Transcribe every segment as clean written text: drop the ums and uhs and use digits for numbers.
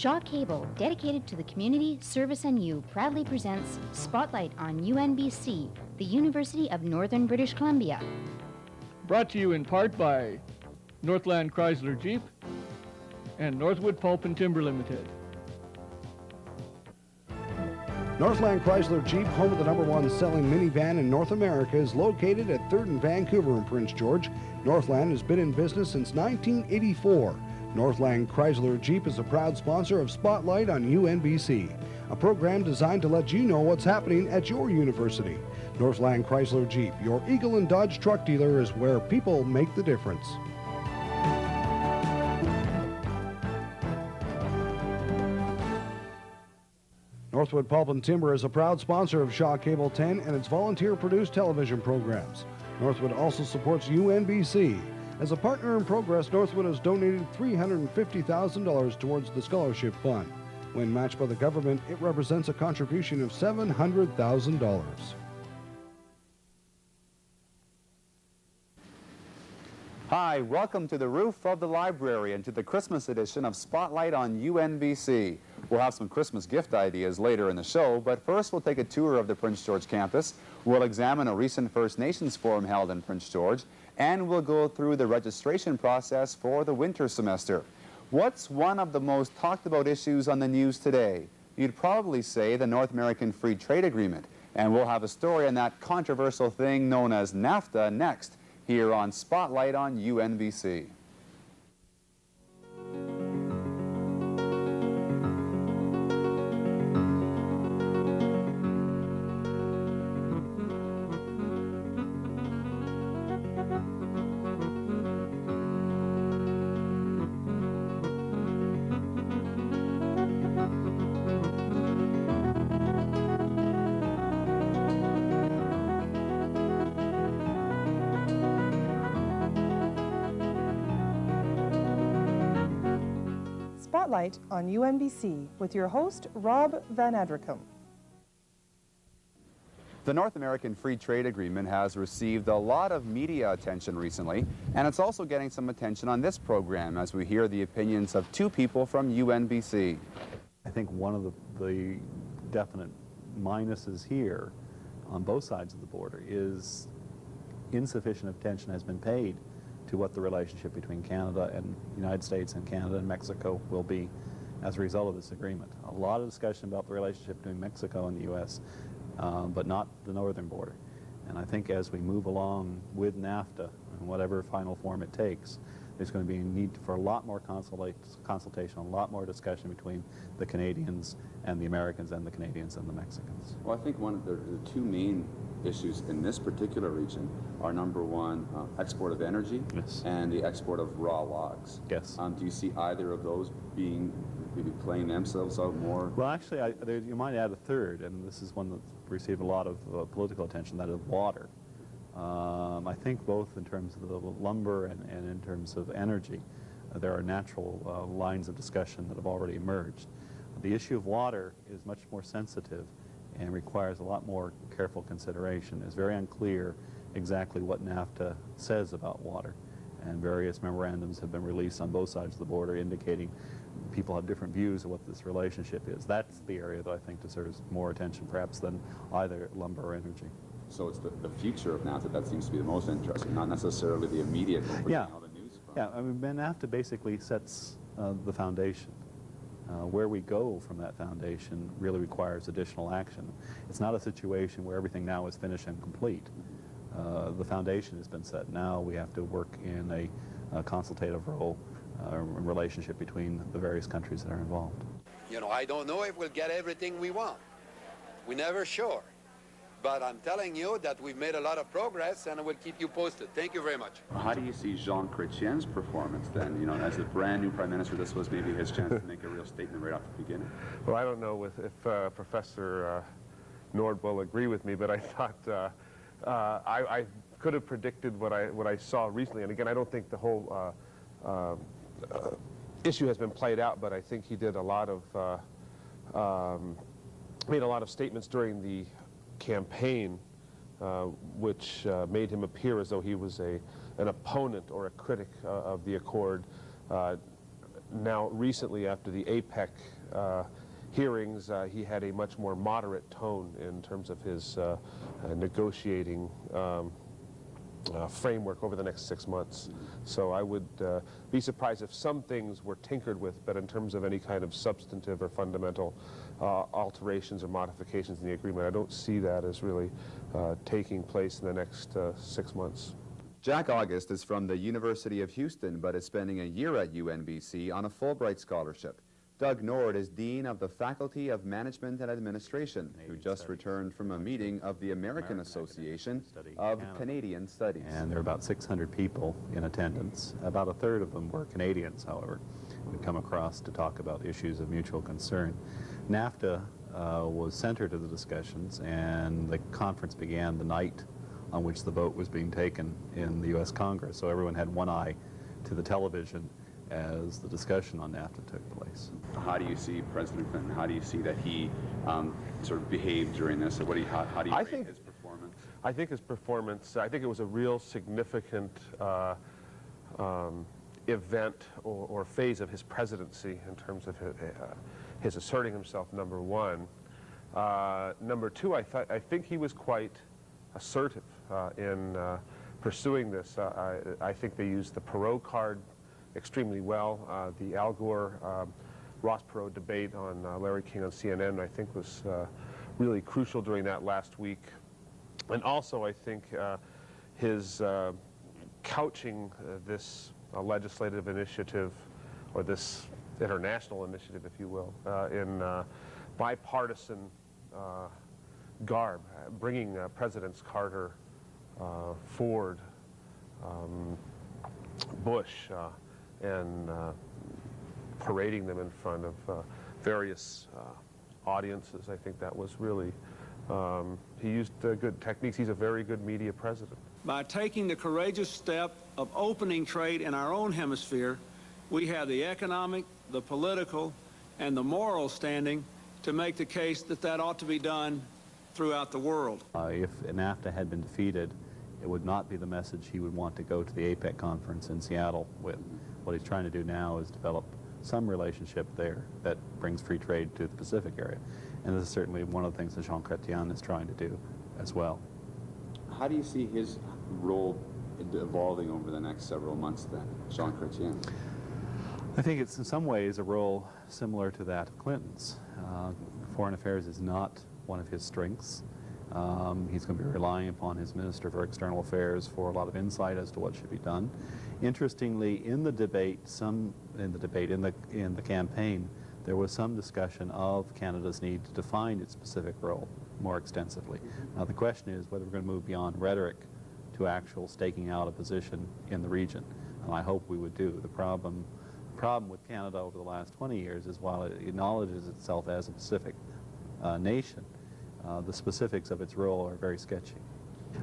Shaw Cable, dedicated to the community, service, and you, proudly presents Spotlight on UNBC, the University of Northern British Columbia. Brought to you in part by Northland Chrysler Jeep and Northwood Pulp and Timber Limited. Northland Chrysler Jeep, home of the #1 selling minivan in North America, is located at 3rd and Vancouver in Prince George. Northland has been in business since 1984. Northland Chrysler Jeep is a proud sponsor of Spotlight on UNBC, a program designed to let you know what's happening at your university. Northland Chrysler Jeep, your Eagle and Dodge truck dealer, is where people make the difference. Northwood Pulp and Timber is a proud sponsor of Shaw Cable 10 and its volunteer-produced television programs. Northwood also supports UNBC. As a partner in progress, Northwood has donated $350,000 towards the scholarship fund. When matched by the government, it represents a contribution of $700,000. Hi, welcome to the roof of the library and to the Christmas edition of Spotlight on UNBC. We'll have some Christmas gift ideas later in the show, but first we'll take a tour of the Prince George campus. We'll examine a recent First Nations forum held in Prince George, and we'll go through the registration process for the winter semester. What's one of the most talked about issues on the news today? You'd probably say the North American Free Trade Agreement, and we'll have a story on that controversial thing known as NAFTA next, here on Spotlight on UNBC. Spotlight on UNBC with your host, Rob Van Adrichem. The North American Free Trade Agreement has received a lot of media attention recently, and it's also getting some attention on this program as we hear the opinions of two people from UNBC. I think one of the definite minuses here on both sides of the border is insufficient attention has been paid to what the relationship between Canada and the United States and Canada and Mexico will be as a result of this agreement. A lot of discussion about the relationship between Mexico and the U.S., but not the northern border. And I think as we move along with NAFTA, in whatever final form it takes, there's going to be a need for a lot more consultation, a lot more discussion between the Canadians and the Americans and the Canadians and the Mexicans. Well, I think one of the two main issues in this particular region are, number one, export of energy, yes, and the export of raw logs. Yes. Do you see either of those being maybe playing themselves out more? Well, actually, you might add a third, and this is one that's received a lot of political attention, that is water. I think both in terms of the lumber and in terms of energy, there are natural lines of discussion that have already emerged. The issue of water is much more sensitive and requires a lot more careful consideration. It's very unclear exactly what NAFTA says about water, and various memorandums have been released on both sides of the border indicating people have different views of what this relationship is. That's the area that I think deserves more attention perhaps than either lumber or energy. So it's the future of NAFTA that seems to be the most interesting, not necessarily the immediate. Yeah, all the news from. yeah. I mean, NAFTA basically sets the foundation. Where we go from that foundation really requires additional action. It's not a situation where everything now is finished and complete. The foundation has been set. Now we have to work in a consultative role, relationship between the various countries that are involved. You know, I don't know if we'll get everything we want. We're never sure. But I'm telling you that we've made a lot of progress, and I will keep you posted. Thank you very much. How do you see Jean Chrétien's performance then? You know, as the brand new Prime Minister, this was maybe his chance to make a real statement right off the beginning. Well, I don't know if Professor Nord will agree with me, but I thought I could have predicted what I saw recently. And again, I don't think the whole issue has been played out, but I think he did a lot of made a lot of statements during the campaign which made him appear as though he was an opponent or a critic of the accord. now recently after the APEC hearings, he had a much more moderate tone in terms of his negotiating framework over the next 6 months. So I would be surprised if some things were tinkered with, but in terms of any kind of substantive or fundamental alterations or modifications in the agreement, I don't see that as really taking place in the next 6 months. Jack August is from the University of Houston, but is spending a year at UNBC on a Fulbright Scholarship. Doug Nord is Dean of the Faculty of Management and Administration, who just returned from a meeting of the American Association of Canadian Studies. And there were about 600 people in attendance. About a third of them were Canadians, however, who come across to talk about issues of mutual concern. NAFTA was center to the discussions, and the conference began the night on which the vote was being taken in the U.S. Congress. So everyone had one eye to the television as the discussion on NAFTA took place. How do you see President Clinton? How do you see that he sort of behaved during this? Or how do you rate his performance? I think his performance, I think it was a real significant event or phase of his presidency in terms of his asserting himself, number one. Number two, I think he was quite assertive in pursuing this. I think they used the Perot card extremely well. The Al Gore Ross Perot debate on Larry King on CNN, I think, was really crucial during that last week. And also, I think his couching this legislative initiative, or this international initiative, if you will, in bipartisan garb, bringing Presidents Carter, Ford, Bush, and parading them in front of various audiences. I think that was really, he used good techniques. He's a very good media president. By taking the courageous step of opening trade in our own hemisphere, we have the economic, the political, and the moral standing to make the case that that ought to be done throughout the world. If NAFTA had been defeated, it would not be the message he would want to go to the APEC conference in Seattle with. What he's trying to do now is develop some relationship there that brings free trade to the Pacific area. And this is certainly one of the things that Jean Chrétien is trying to do as well. How do you see his role evolving over the next several months then, Jean Chrétien? I think it's in some ways a role similar to that of Clinton's. Foreign affairs is not one of his strengths. He's going to be relying upon his Minister for External Affairs for a lot of insight as to what should be done. Interestingly, in the debate, in the campaign, there was some discussion of Canada's need to define its Pacific role more extensively. Now the question is whether we're going to move beyond rhetoric to actual staking out a position in the region, and I hope we would do. The problem with Canada over the last 20 years is while it acknowledges itself as a Pacific nation, the specifics of its role are very sketchy.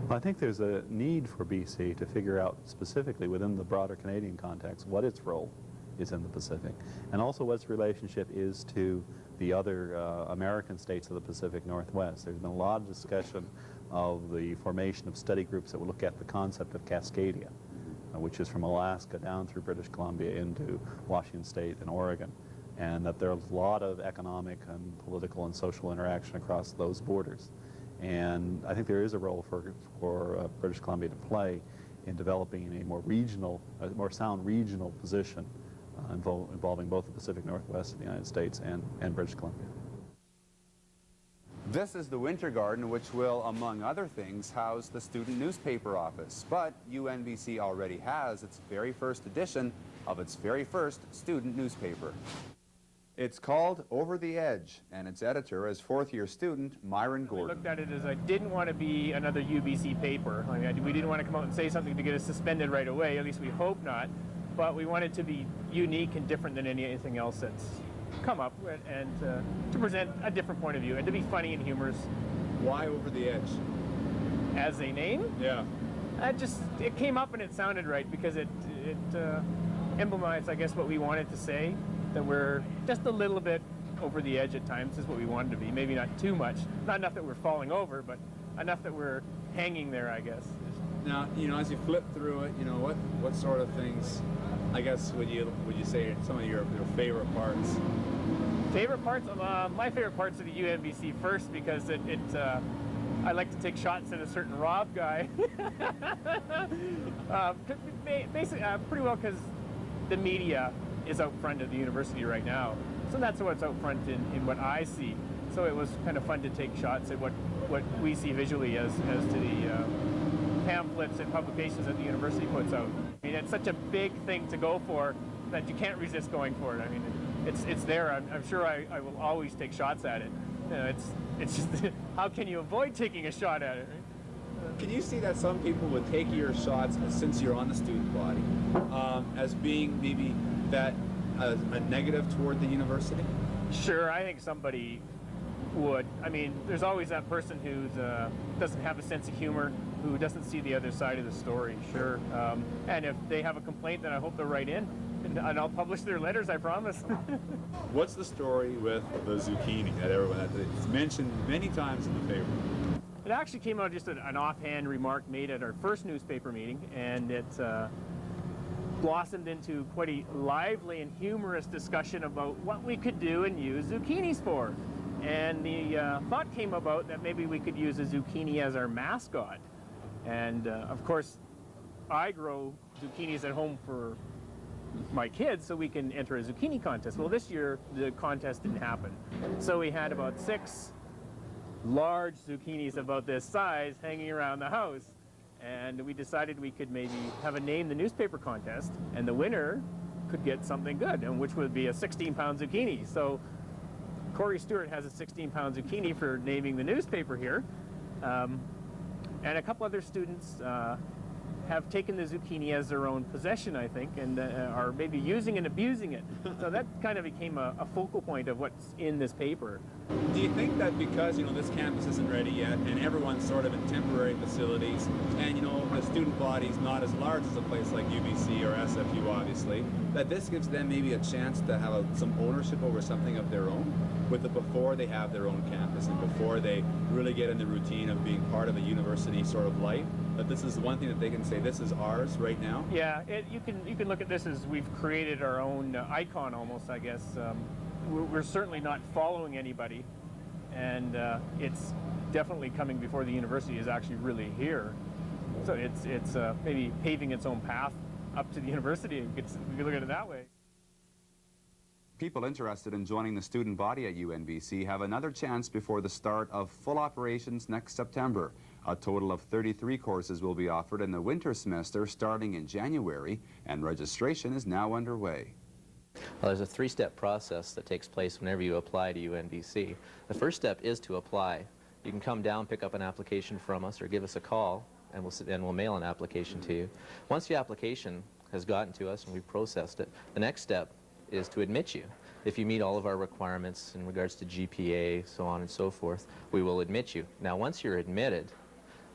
Well, I think there's a need for BC to figure out specifically within the broader Canadian context what its role is in the Pacific, and also what its relationship is to the other American states of the Pacific Northwest. There's been a lot of discussion of the formation of study groups that would look at the concept of Cascadia, which is from Alaska down through British Columbia into Washington State and Oregon, and that there's a lot of economic and political and social interaction across those borders. And I think there is a role for British Columbia to play in developing a more regional, more sound regional position involving both the Pacific Northwest of the United States and British Columbia. This is the Winter Garden, which will, among other things, house the student newspaper office. But UNBC already has its very first edition of its very first student newspaper. It's called Over the Edge, and its editor is fourth-year student Myron Gordon. I looked at it as I didn't want to be another UBC paper. I mean, we didn't want to come out and say something to get us suspended right away, at least we hope not. But we wanted to be unique and different than anything else that's come up with, and to present a different point of view and to be funny and humorous. Why Over the Edge? As a name? Yeah. It came up and it sounded right because it emblematized, I guess, what we wanted to say, that we're just a little bit over the edge at times is what we wanted to be. Maybe not too much. Not enough that we're falling over, but enough that we're hanging there, I guess. Now, you know, as you flip through it, you know, what sort of things I guess would you say some of your favorite parts? Favorite parts? My favorite parts are the UNBC first, because I like to take shots at a certain Rob guy. Basically, pretty well because the media is out front of the university right now. So that's what's out front in what I see. So it was kind of fun to take shots at what we see visually as to the pamphlets and publications that the university puts out. I mean, it's such a big thing to go for that you can't resist going for it. I mean, it's there. I'm sure I will always take shots at it. You know, it's just, how can you avoid taking a shot at it, right? Can you see that some people would take your shots, since you're on the student body, as being maybe that a negative toward the university? Sure, I think somebody would. I mean, there's always that person who doesn't have a sense of humor, who doesn't see the other side of the story, sure. And if they have a complaint, then I hope they'll write in, and I'll publish their letters, I promise. What's the story with the zucchini it's mentioned many times in the paper? It actually came out just an offhand remark made at our first newspaper meeting, and it blossomed into quite a lively and humorous discussion about what we could do and use zucchinis for. And the thought came about that maybe we could use a zucchini as our mascot. And of course, I grow zucchinis at home for my kids so we can enter a zucchini contest. Well, this year the contest didn't happen. So we had about 6 large zucchinis about this size hanging around the house. And we decided we could maybe have a name the newspaper contest, and the winner could get something good, and which would be a 16-pound zucchini. So Cory Stewart has a 16-pound zucchini for naming the newspaper here. And a couple other students have taken the zucchini as their own possession, I think, and are maybe using and abusing it. So that kind of became a focal point of what's in this paper. Do you think that because, this campus isn't ready yet, and everyone's sort of in temporary facilities, and, the student body's not as large as a place like UBC or SFU, obviously, that this gives them maybe a chance to have some ownership over something of their own, before they have their own campus and before they really get in the routine of being part of a university sort of life? That this is one thing that they can say, this is ours right now? Yeah, you can look at this as we've created our own icon almost, I guess. We're certainly not following anybody, and it's definitely coming before the university is actually really here. So it's maybe paving its own path up to the university. We could look at it that way. People interested in joining the student body at UNBC have another chance before the start of full operations next September. A total of 33 courses will be offered in the winter semester starting in January, and registration is now underway. Well, there's a 3-step process that takes place whenever you apply to UNBC. The first step is to apply. You can come down, pick up an application from us, or give us a call, and we'll mail an application to you. Once the application has gotten to us and we've processed it, the next step is to admit you. If you meet all of our requirements in regards to GPA, so on and so forth, we will admit you. Now, once you're admitted,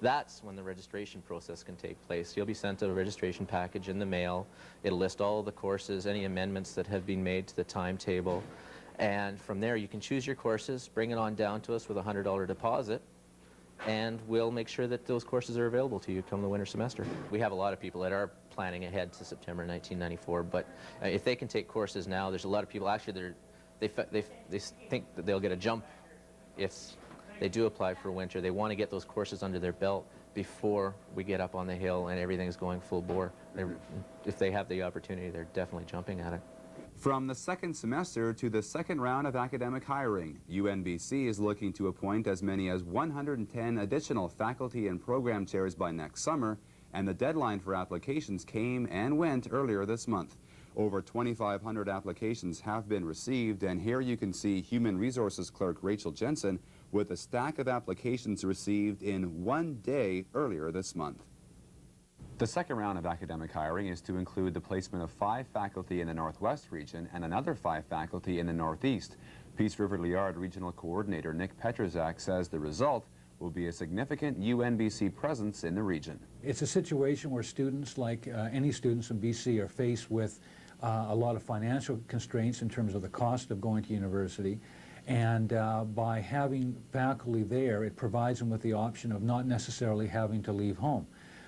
that's when the registration process can take place. You'll be sent a registration package in the mail. It'll list all of the courses, any amendments that have been made to the timetable, and from there you can choose your courses, bring it on down to us with a $100 deposit, and we'll make sure that those courses are available to you come the winter semester. We have a lot of people that are planning ahead to September 1994, but if they can take courses now, there's a lot of people actually they think that they'll get a jump if they do apply for winter. They want to get those courses under their belt before we get up on the hill and everything's going full bore. If they have the opportunity, they're definitely jumping at it. From the second semester to the second round of academic hiring, UNBC is looking to appoint as many as 110 additional faculty and program chairs by next summer, and the deadline for applications came and went earlier this month. Over 2,500 applications have been received, and here you can see Human Resources Clerk Rachel Jensen with a stack of applications received in one day earlier this month. The second round of academic hiring is to include the placement of 5 faculty in the Northwest region and another 5 faculty in the Northeast. Peace River Liard Regional Coordinator Nick Petryszak says the result will be a significant UNBC presence in the region. It's a situation where students, like any students in BC, are faced with a lot of financial constraints in terms of the cost of going to university. And by having faculty there, it provides them with the option of not necessarily having to leave home.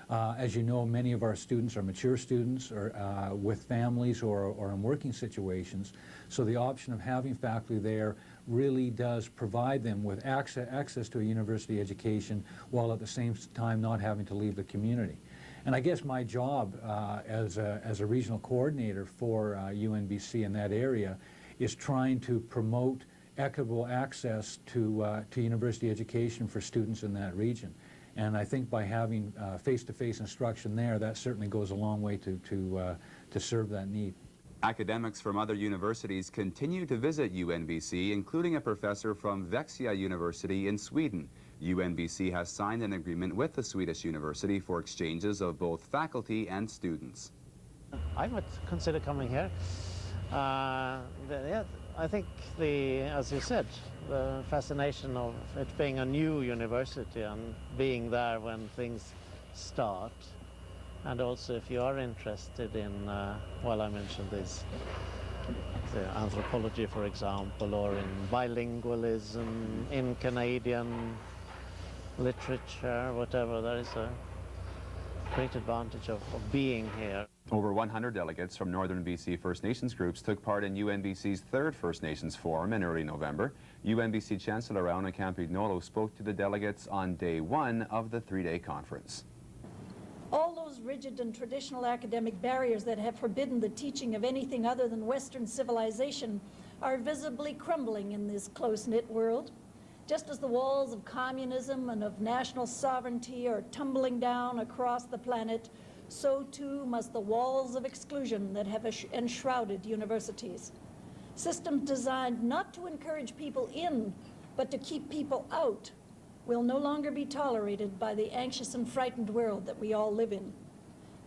As you know, many of our students are mature students or with families or in working situations, so the option of having faculty there really does provide them with access to a university education while at the same time not having to leave the community. And I guess my job as a regional coordinator for UNBC in that area is trying to promote equitable access to university education for students in that region. And I think by having face-to-face instruction there, that certainly goes a long way to serve that need. Academics from other universities continue to visit UNBC, including a professor from Vaxjo University in Sweden. UNBC has signed an agreement with the Swedish university for exchanges of both faculty and students. I would consider coming here. Yeah, I think as you said, the fascination of it being a new university and being there when things start. And also if you are interested in, well, I mentioned this, the anthropology, for example, or in bilingualism, in Canadian literature, whatever, there is a great advantage of being here. Over 100 delegates from Northern BC First Nations groups took part in UNBC's third First Nations Forum in early November. UNBC Chancellor Iona Campagnolo spoke to the delegates on day one of the three-day conference. All those rigid and traditional academic barriers that have forbidden the teaching of anything other than Western civilization are visibly crumbling in this close-knit world. Just as the walls of communism and of national sovereignty are tumbling down across the planet, so too must the walls of exclusion that have enshrouded universities. Systems designed not to encourage people in, but to keep people out, will no longer be tolerated by the anxious and frightened world that we all live in.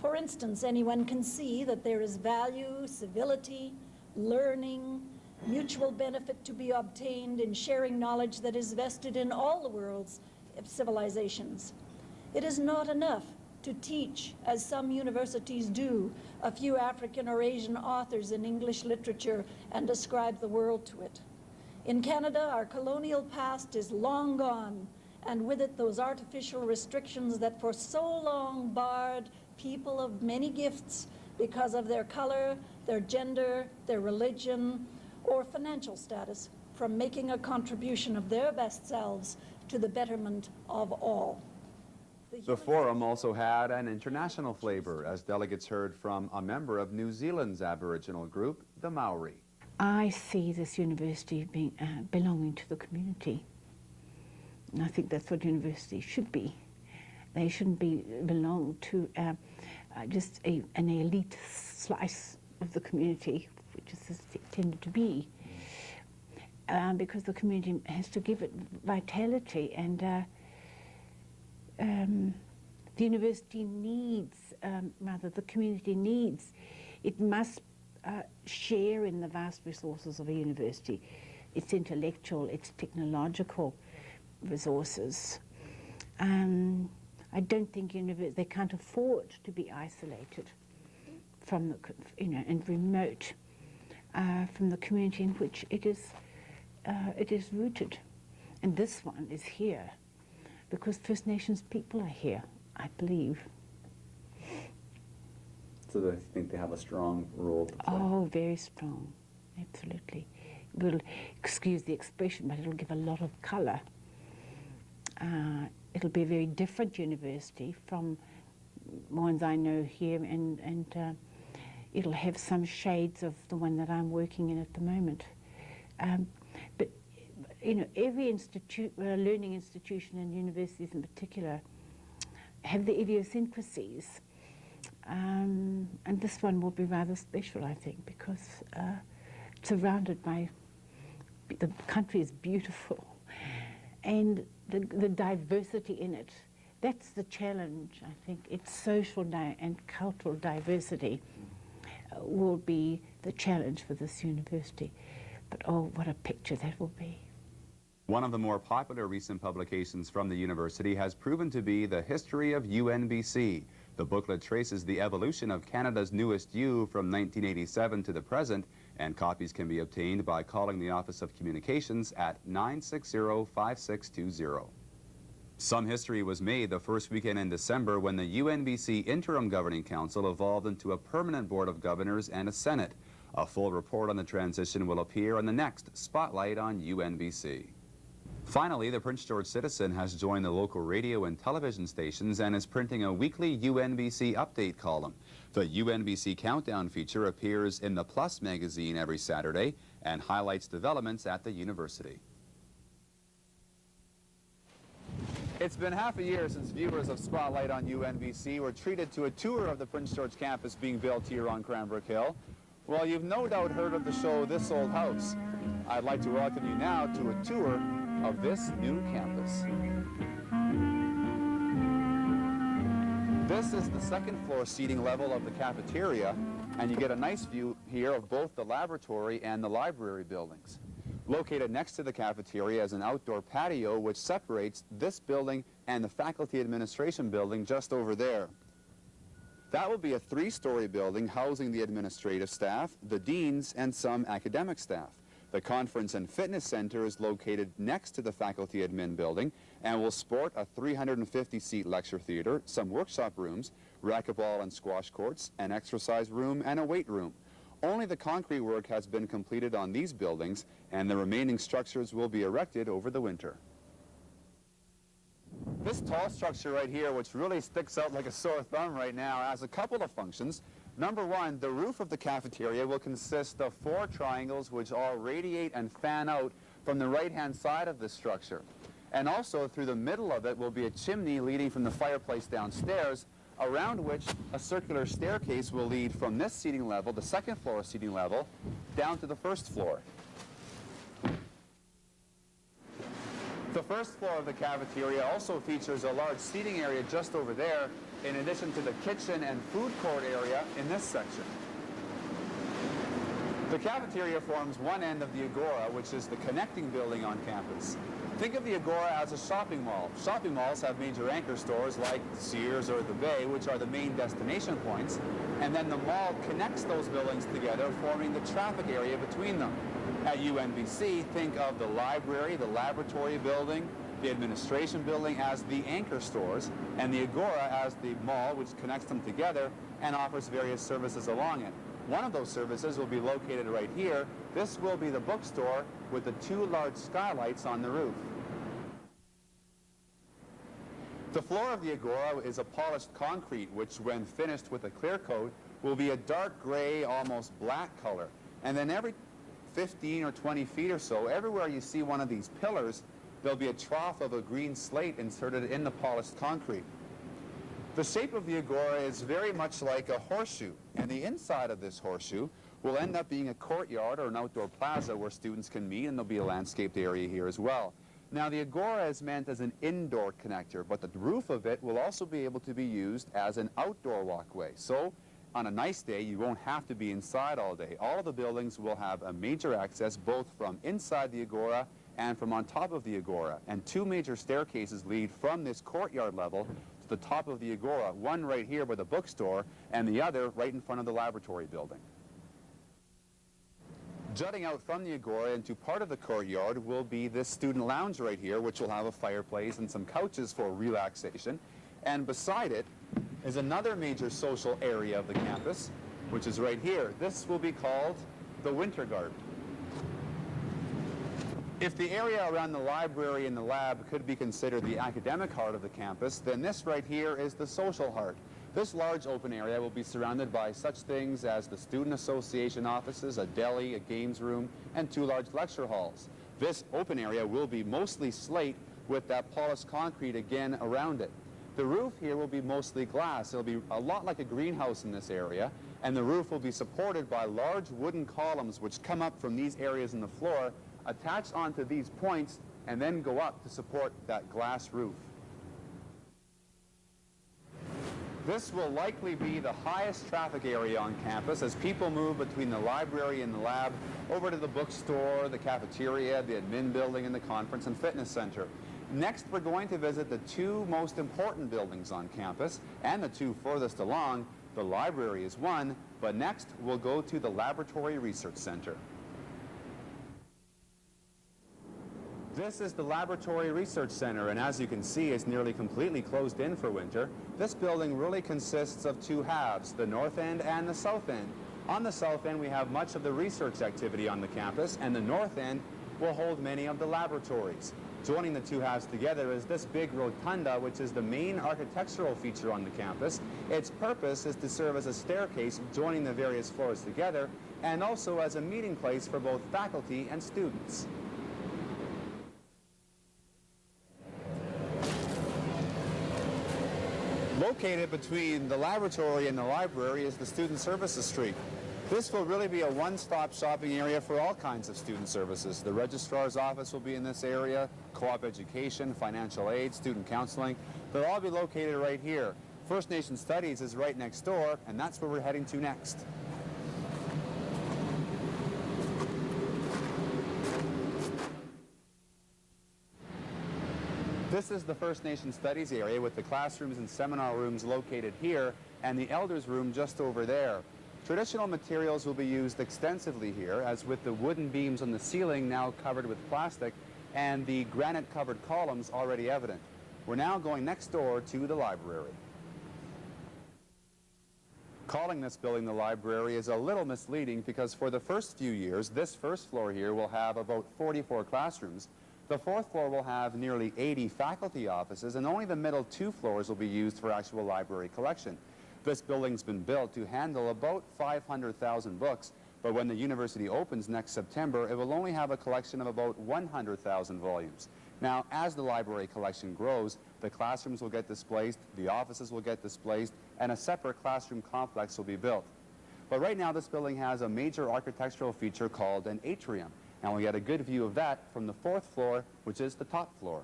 For instance, anyone can see that there is value, civility, learning, mutual benefit to be obtained in sharing knowledge that is vested in all the world's civilizations. It is not enough to teach, as some universities do, a few African or Asian authors in English literature and ascribe the world to it. In Canada, our colonial past is long gone, and with it those artificial restrictions that for so long barred people of many gifts because of their color, their gender, their religion, or financial status from making a contribution of their best selves to the betterment of all. The forum also had an international flavor as delegates heard from a member of New Zealand's Aboriginal group, the Maori. I see this university being belonging to the community. And I think that's what universities should be. They shouldn't belong to just an elite slice of the community, which is tended to be, because the community has to give it vitality, and the university needs, rather the community needs, it must share in the vast resources of a university, its intellectual, its technological resources. I don't think they can't afford to be isolated from the, and remote from the community in which it is rooted. And this one is here because First Nations people are here, I believe. So I think they have a strong role to play. Oh, very strong, absolutely. It will, excuse the expression, but it'll give a lot of colour. It'll be a very different university from ones I know here, and it'll have some shades of the one that I'm working in at the moment. But every learning institution and universities in particular have the idiosyncrasies, and this one will be rather special, I think, because it's surrounded by, the country is beautiful, and the diversity in it, that's the challenge, I think. Its social and cultural diversity will be the challenge for this university. But oh, what a picture that will be. One of the more popular recent publications from the university has proven to be The History of UNBC. The booklet traces the evolution of Canada's newest U from 1987 to the present, and copies can be obtained by calling the Office of Communications at 960-5620. Some history was made the first weekend in December when the UNBC Interim Governing Council evolved into a permanent Board of Governors and a Senate. A full report on the transition will appear on the next Spotlight on UNBC. Finally, the Prince George Citizen has joined the local radio and television stations and is printing a weekly UNBC update column. The UNBC Countdown feature appears in the Plus magazine every Saturday and highlights developments at the university. It's been half a year since viewers of Spotlight on UNBC were treated to a tour of the Prince George campus being built here on Cranbrook Hill. Well, you've no doubt heard of the show This Old House. I'd like to welcome you now to a tour of this new campus. This is the second floor seating level of the cafeteria, and you get a nice view here of both the laboratory and the library buildings. Located next to the cafeteria is an outdoor patio which separates this building and the faculty administration building just over there. That will be a three-story building housing the administrative staff, the deans, and some academic staff. The Conference and Fitness Center is located next to the faculty admin building and will sport a 350-seat lecture theater, some workshop rooms, racquetball and squash courts, an exercise room, and a weight room. Only the concrete work has been completed on these buildings, and the remaining structures will be erected over the winter. This tall structure right here, which really sticks out like a sore thumb right now, has a couple of functions. Number one, the roof of the cafeteria will consist of 4 triangles which all radiate and fan out from the right-hand side of this structure. And also through the middle of it will be a chimney leading from the fireplace downstairs, around which a circular staircase will lead from this seating level, the second floor seating level, down to the first floor. The first floor of the cafeteria also features a large seating area just over there, in addition to the kitchen and food court area in this section. The cafeteria forms one end of the Agora, which is the connecting building on campus. Think of the Agora as a shopping mall. Shopping malls have major anchor stores like Sears or the Bay, which are the main destination points, and then the mall connects those buildings together, forming the traffic area between them. At UNBC, think of the library, the laboratory building, the administration building as the anchor stores, and the Agora as the mall, which connects them together and offers various services along it. One of those services will be located right here. This will be the bookstore with the 2 large skylights on the roof. The floor of the Agora is a polished concrete, which when finished with a clear coat will be a dark gray, almost black color. And then every 15 or 20 feet or so, everywhere you see one of these pillars, there'll be a trough of a green slate inserted in the polished concrete. The shape of the Agora is very much like a horseshoe, and the inside of this horseshoe will end up being a courtyard or an outdoor plaza where students can meet, and there'll be a landscaped area here as well. Now, the Agora is meant as an indoor connector, but the roof of it will also be able to be used as an outdoor walkway. So, on a nice day, you won't have to be inside all day. All of the buildings will have a major access both from inside the Agora and from on top of the Agora. And 2 major staircases lead from this courtyard level to the top of the Agora, one right here by the bookstore and the other right in front of the laboratory building. Jutting out from the Agora into part of the courtyard will be this student lounge right here, which will have a fireplace and some couches for relaxation. And beside it is another major social area of the campus, which is right here. This will be called the Winter Garden. If the area around the library and the lab could be considered the academic heart of the campus, then this right here is the social heart. This large open area will be surrounded by such things as the Student Association offices, a deli, a games room, and 2 large lecture halls. This open area will be mostly slate with that polished concrete again around it. The roof here will be mostly glass. It'll be a lot like a greenhouse in this area, and the roof will be supported by large wooden columns which come up from these areas in the floor, attach onto these points, and then go up to support that glass roof. This will likely be the highest traffic area on campus as people move between the library and the lab over to the bookstore, the cafeteria, the admin building, and the conference and fitness center. Next, we're going to visit the 2 most important buildings on campus and the 2 furthest along. The library is one, but next we'll go to the Laboratory Research Center. This is the Laboratory Research Center, and as you can see, it's nearly completely closed in for winter. This building really consists of two halves, the north end and the south end. On the south end, we have much of the research activity on the campus, and the north end will hold many of the laboratories. Joining the two halves together is this big rotunda, which is the main architectural feature on the campus. Its purpose is to serve as a staircase joining the various floors together, and also as a meeting place for both faculty and students. Located between the laboratory and the library is the Student Services Street. This will really be a one-stop shopping area for all kinds of student services. The registrar's office will be in this area, co-op education, financial aid, student counseling. They'll all be located right here. First Nation Studies is right next door, and that's where we're heading to next. This is the First Nation Studies area with the classrooms and seminar rooms located here and the Elders Room just over there. Traditional materials will be used extensively here, as with the wooden beams on the ceiling now covered with plastic and the granite-covered columns already evident. We're now going next door to the library. Calling this building the library is a little misleading because for the first few years, this first floor here will have about 44 classrooms. The fourth floor will have nearly 80 faculty offices, and only the middle two floors will be used for actual library collection. This building's been built to handle about 500,000 books, but when the university opens next September, it will only have a collection of about 100,000 volumes. Now, as the library collection grows, the classrooms will get displaced, the offices will get displaced, and a separate classroom complex will be built. But right now, this building has a major architectural feature called an atrium. And we get a good view of that from the fourth floor, which is the top floor.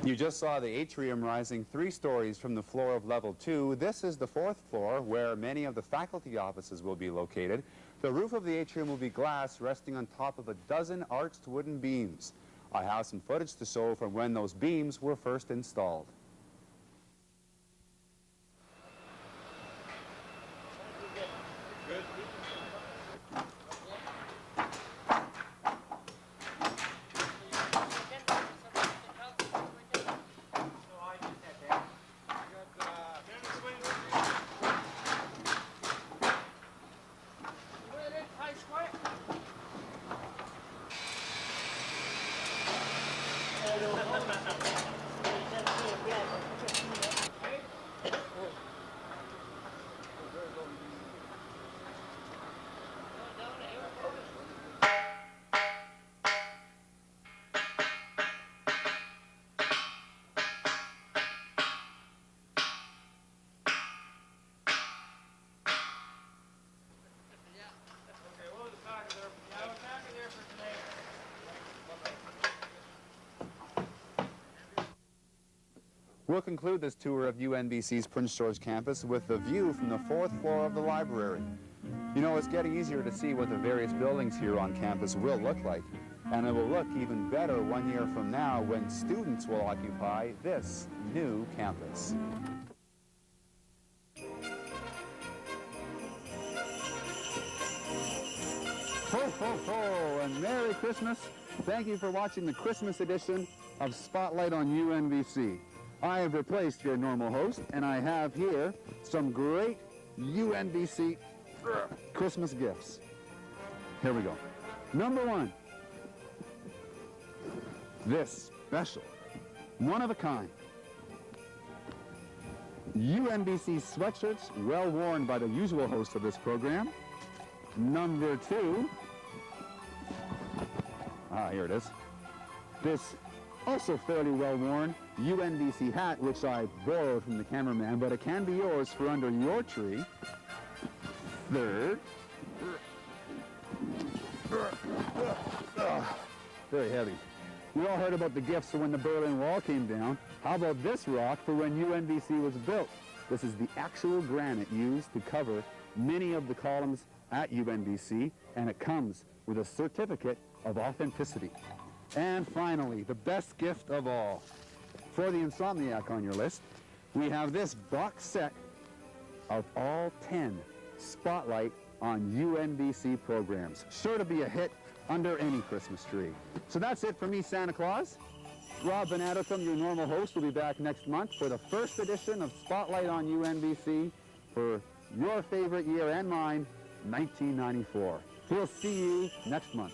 You just saw the atrium rising 3 stories from the floor of level 2. This is the fourth floor where many of the faculty offices will be located. The roof of the atrium will be glass resting on top of a dozen arched wooden beams. I have some footage to show from when those beams were first installed. We'll conclude this tour of UNBC's Prince George campus with the view from the fourth floor of the library. You know, it's getting easier to see what the various buildings here on campus will look like. And it will look even better 1 year from now when students will occupy this new campus. Ho, ho, ho, and Merry Christmas. Thank you for watching the Christmas edition of Spotlight on UNBC. I have replaced your normal host, and I have here some great UNBC Christmas gifts. Here we go. Number 1, this special, one-of-a-kind UNBC sweatshirts, well worn by the usual host of this program. Number 2, here it is. This also fairly well worn UNBC hat, which I borrowed from the cameraman, but it can be yours for under your tree. Third, very heavy. We all heard about the gifts for when the Berlin Wall came down. How about this rock for when UNBC was built? This is the actual granite used to cover many of the columns at UNBC, and it comes with a certificate of authenticity. And finally, the best gift of all, for the insomniac on your list, we have this box set of all 10 Spotlight on UNBC programs. Sure to be a hit under any Christmas tree. So that's it for me, Santa Claus. Rob Van Adrichem, your normal host, will be back next month for the first edition of Spotlight on UNBC for your favorite year and mine, 1994. We'll see you next month.